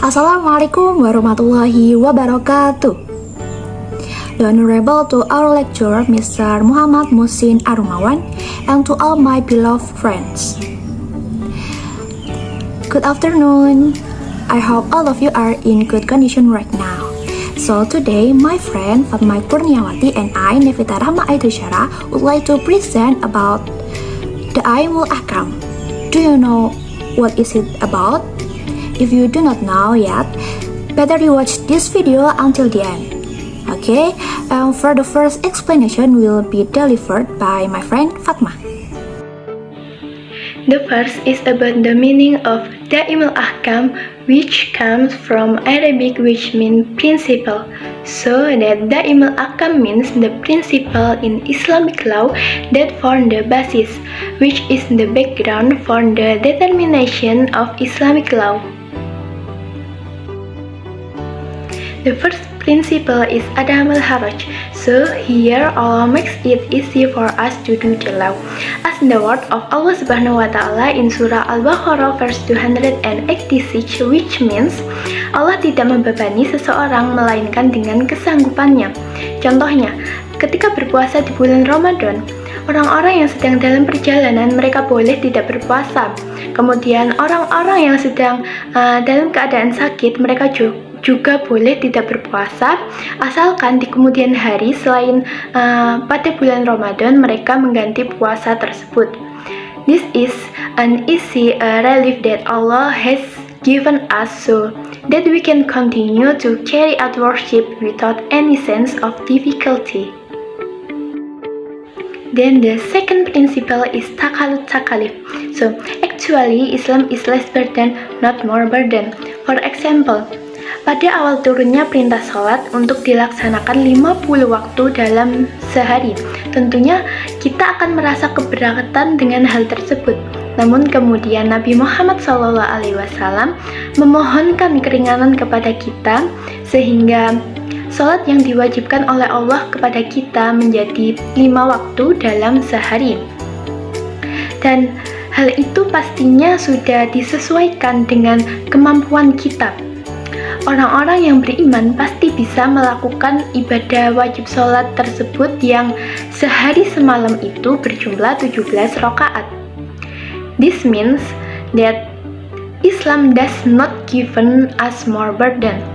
Assalamualaikum warahmatullahi wabarakatuh. The Honorable to our lecturer, Mr. Muhammad Musin Arumawan, and to all my beloved friends. Good afternoon. I hope all of you are in good condition right now. So today, my friend Fatma Kurniawati and I, Nevita Rahma Aidusyara, would like to present about the Aimul Ahkam. Do you know what is it about? If you do not know yet, better you watch this video until the end. Okay, for the first explanation will be delivered by my friend Fatma. The first is about the meaning of Daimul Ahkam, which comes from Arabic, which means principle. So that Daimul Ahkam means the principle in Islamic law that form the basis, which is the background for the determination of Islamic law. The first principle is Adam al-Haraj. So here Allah makes it easy for us to do the law. As the word of Allah Subhanahu wa Ta'ala in Surah Al-Baqarah verse 286, which means Allah tidak membebani seseorang melainkan dengan kesanggupannya. Contohnya, ketika berpuasa di bulan Ramadan, orang-orang yang sedang dalam perjalanan mereka boleh tidak berpuasa. Kemudian orang-orang yang sedang dalam keadaan sakit mereka juga boleh tidak berpuasa, asalkan di kemudian hari selain pada bulan Ramadan mereka mengganti puasa tersebut. This is an easy relief that Allah has given us so that we can continue to carry out worship without any sense of difficulty. Then the second principle is Takalut Takalif. So actually Islam is less burden, not more burden. For example, pada awal turunnya perintah sholat untuk dilaksanakan 50 waktu dalam sehari. Tentunya kita akan merasa keberatan dengan hal tersebut. Namun kemudian Nabi Muhammad SAW memohonkan keringanan kepada kita sehingga sholat yang diwajibkan oleh Allah kepada kita menjadi 5 waktu dalam sehari. Dan hal itu pastinya sudah disesuaikan dengan kemampuan kita. Orang-orang yang beriman pasti bisa melakukan ibadah wajib sholat tersebut yang sehari semalam itu berjumlah 17 rakaat. This means that Islam does not given us more burden.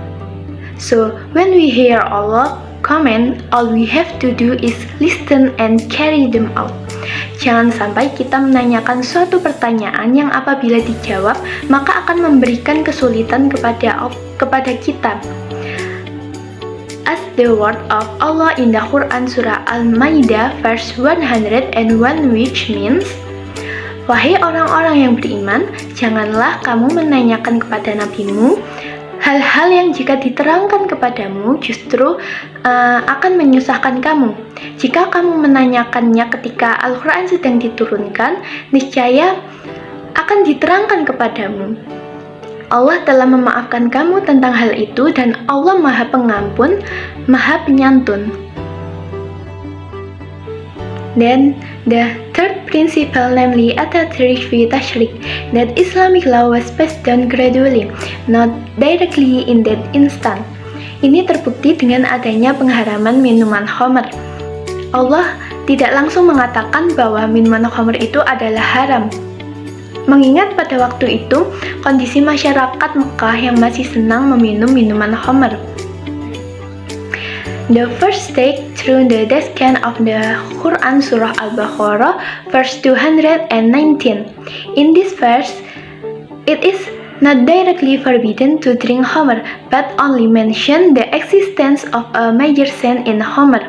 So when we hear Allah comment, all we have to do is listen and carry them out. Jangan sampai kita menanyakan suatu pertanyaan yang apabila dijawab maka akan memberikan kesulitan kepada kita. As the word of Allah in the Quran Surah Al-Maidah verse 101, which means, wahai orang-orang yang beriman, janganlah kamu menanyakan kepada nabimu hal-hal yang jika diterangkan kepadamu justru akan menyusahkan kamu. Jika kamu menanyakannya ketika Al-Quran sedang diturunkan, niscaya akan diterangkan kepadamu. Allah telah memaafkan kamu tentang hal itu dan Allah Maha Pengampun, Maha Penyantun. Then the third principle, namely at-tadrij fi tashrik, that Islamic law was passed down gradually, not directly in that instant. Ini terbukti dengan adanya pengharaman minuman khamr. Allah tidak langsung mengatakan bahwa minuman khamr itu adalah haram. Mengingat pada waktu itu kondisi masyarakat Mekah yang masih senang meminum minuman khamr. The first stake through the descan of the Quran Surah Al-Baqarah verse 219. In this verse, it is not directly forbidden to drink khamr, but only mention the existence of a major sin in khamr.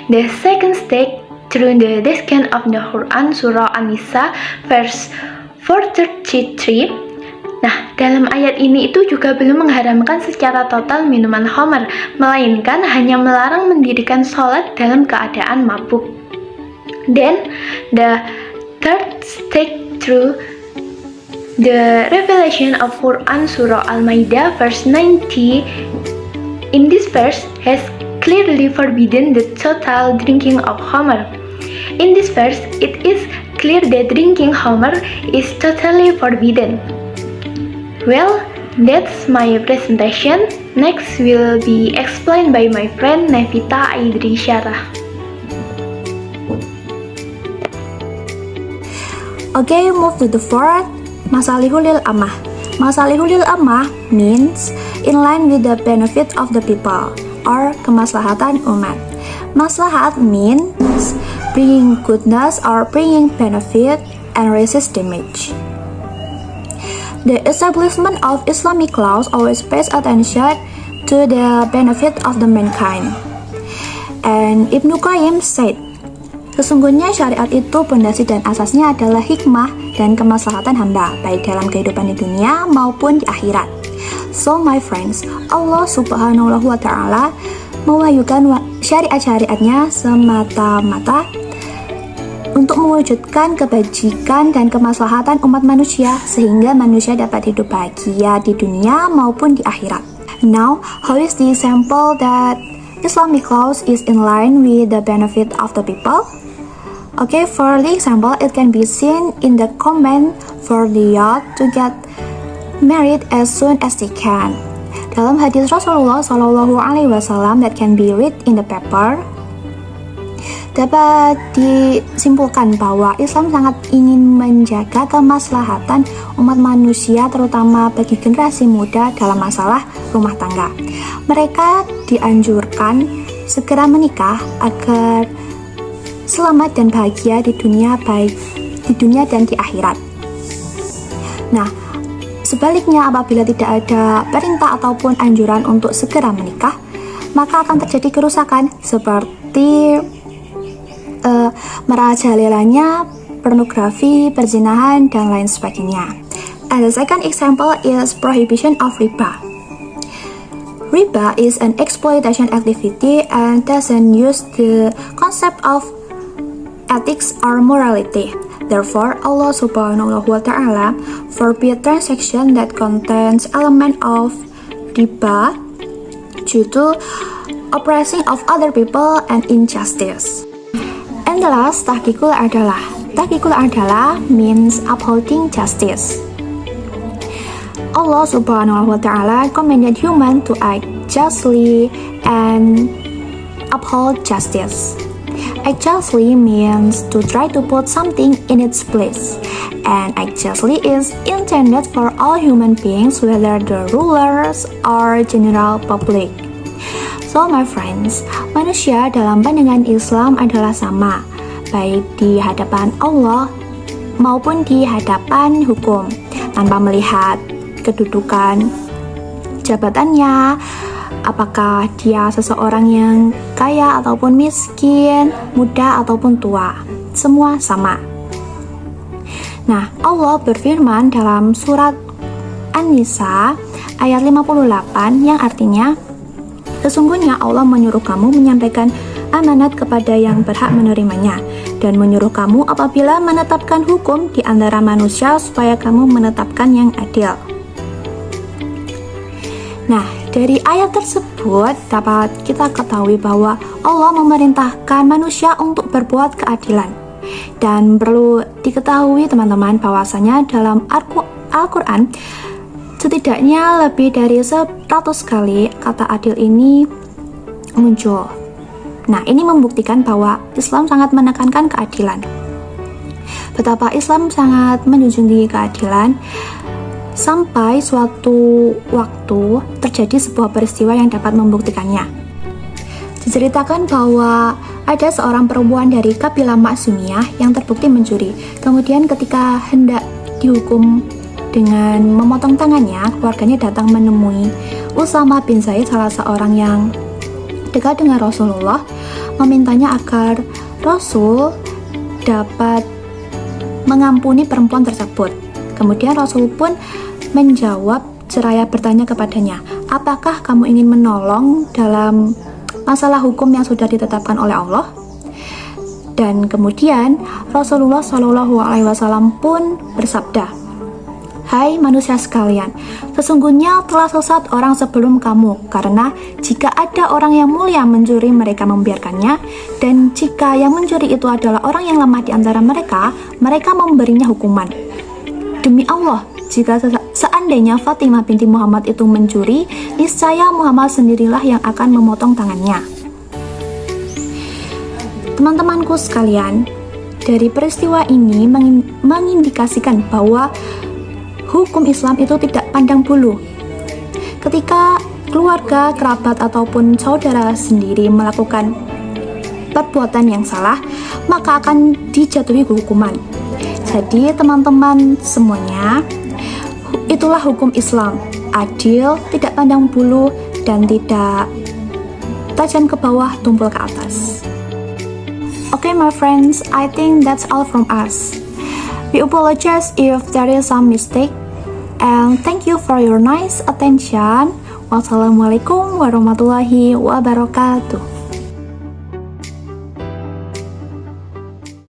The second stake through the descan of the Quran Surah An-Nisa verse 433. Nah, dalam ayat ini itu juga belum mengharamkan secara total minuman khamr, melainkan hanya melarang mendirikan sholat dalam keadaan mabuk. Then, the third stake through the revelation of Quran Surah Al-Maidah verse 90. In this verse has clearly forbidden the total drinking of khamr. In this verse, it is clear that drinking khamr is totally forbidden. Well, That's my presentation. Next will be explained by my friend Nevita Aidri Syarah. Okay, move to the fourth, Masalihul lil Ammah. Masalihul lil Ammah means in line with the benefit of the people or kemaslahatan umat. Maslahat means bringing goodness or bringing benefit and resist damage. The establishment of Islamic laws always pays attention to the benefit of the mankind. And Ibnu Qayyim said, sesungguhnya syariat itu pondasi dan asasnya adalah hikmah dan kemaslahatan hamba, baik dalam kehidupan di dunia maupun di akhirat. So my friends, Allah Subhanahu wa Ta'ala mewahyukan syariat-syariatnya semata-mata untuk mewujudkan kebajikan dan kemaslahatan umat manusia sehingga manusia dapat hidup bahagia di dunia maupun di akhirat. Now, how is the example that Islamic laws is in line with the benefit of the people? Okay, for the example, it can be seen in the command for the youth to get married as soon as they can. Dalam hadis Rasulullah Shallallahu Alaihi Wasallam that can be read in the paper, dapat disimpulkan bahwa Islam sangat ingin menjaga kemaslahatan umat manusia, terutama bagi generasi muda dalam masalah rumah tangga. Mereka dianjurkan segera menikah agar selamat dan bahagia di dunia, baik di dunia dan di akhirat. Nah, sebaliknya apabila tidak ada perintah ataupun anjuran untuk segera menikah, maka akan terjadi kerusakan seperti merajalelanya pornografi, perzinahan, dan lain sebagainya. And the second example is prohibition of riba. Riba is an exploitation activity and doesn't use the concept of ethics or morality. Therefore, Allah Subhanahu wa Ta'ala forbid transaction that contains element of riba due to oppressing of other people and injustice. And the last, tahqiqul adalah. Tahqiqul adalah means upholding justice. Allah Subhanahu wa Ta'ala commanded human to act justly and uphold justice. Act justly means to try to put something in its place, and act justly is intended for all human beings, whether the rulers or general public. So my friends, manusia dalam pandangan Islam adalah sama, baik di hadapan Allah maupun di hadapan hukum, tanpa melihat kedudukan jabatannya, apakah dia seseorang yang kaya ataupun miskin, muda ataupun tua, semua sama. Nah, Allah berfirman dalam surat An-Nisa ayat 58 yang artinya, sesungguhnya Allah menyuruh kamu menyampaikan amanat kepada yang berhak menerimanya, dan menyuruh kamu apabila menetapkan hukum di antara manusia supaya kamu menetapkan yang adil. Nah, dari ayat tersebut dapat kita ketahui bahwa Allah memerintahkan manusia untuk berbuat keadilan. Dan perlu diketahui teman-teman bahwasanya dalam Al-Quran setidaknya lebih dari 100 kali kata adil ini muncul. Nah, ini membuktikan bahwa Islam sangat menekankan keadilan. Betapa Islam sangat menjunjung tinggi keadilan, sampai suatu waktu terjadi sebuah peristiwa yang dapat membuktikannya. Diceritakan bahwa ada seorang perempuan dari kabilah Maksumiyah yang terbukti mencuri. Kemudian ketika hendak dihukum dengan memotong tangannya, keluarganya datang menemui Usama bin Zaid, salah seorang yang dekat dengan Rasulullah, memintanya agar Rasul dapat mengampuni perempuan tersebut. Kemudian Rasul pun menjawab seraya bertanya kepadanya, apakah kamu ingin menolong dalam masalah hukum yang sudah ditetapkan oleh Allah? Dan kemudian Rasulullah Shallallahu Alaihi Wasallam pun bersabda, hai manusia sekalian, sesungguhnya telah sesat orang sebelum kamu, karena jika ada orang yang mulia mencuri, mereka membiarkannya, dan jika yang mencuri itu adalah orang yang lemah di antara mereka, mereka memberinya hukuman. Demi Allah, jika seandainya seandainya Fatimah binti Muhammad itu mencuri, niscaya Muhammad sendirilah yang akan memotong tangannya. Teman-temanku sekalian, dari peristiwa ini mengindikasikan bahwa hukum Islam itu tidak pandang bulu. Ketika keluarga, kerabat, ataupun saudara sendiri melakukan perbuatan yang salah, maka akan dijatuhi hukuman. Jadi teman-teman semuanya, itulah hukum Islam, adil, tidak pandang bulu, dan tidak tajam ke bawah, tumpul ke atas. Okay my friends, I think that's all from us. We apologize if there is some mistake, and thank you for your nice attention. Wassalamualaikum warahmatullahi wabarakatuh.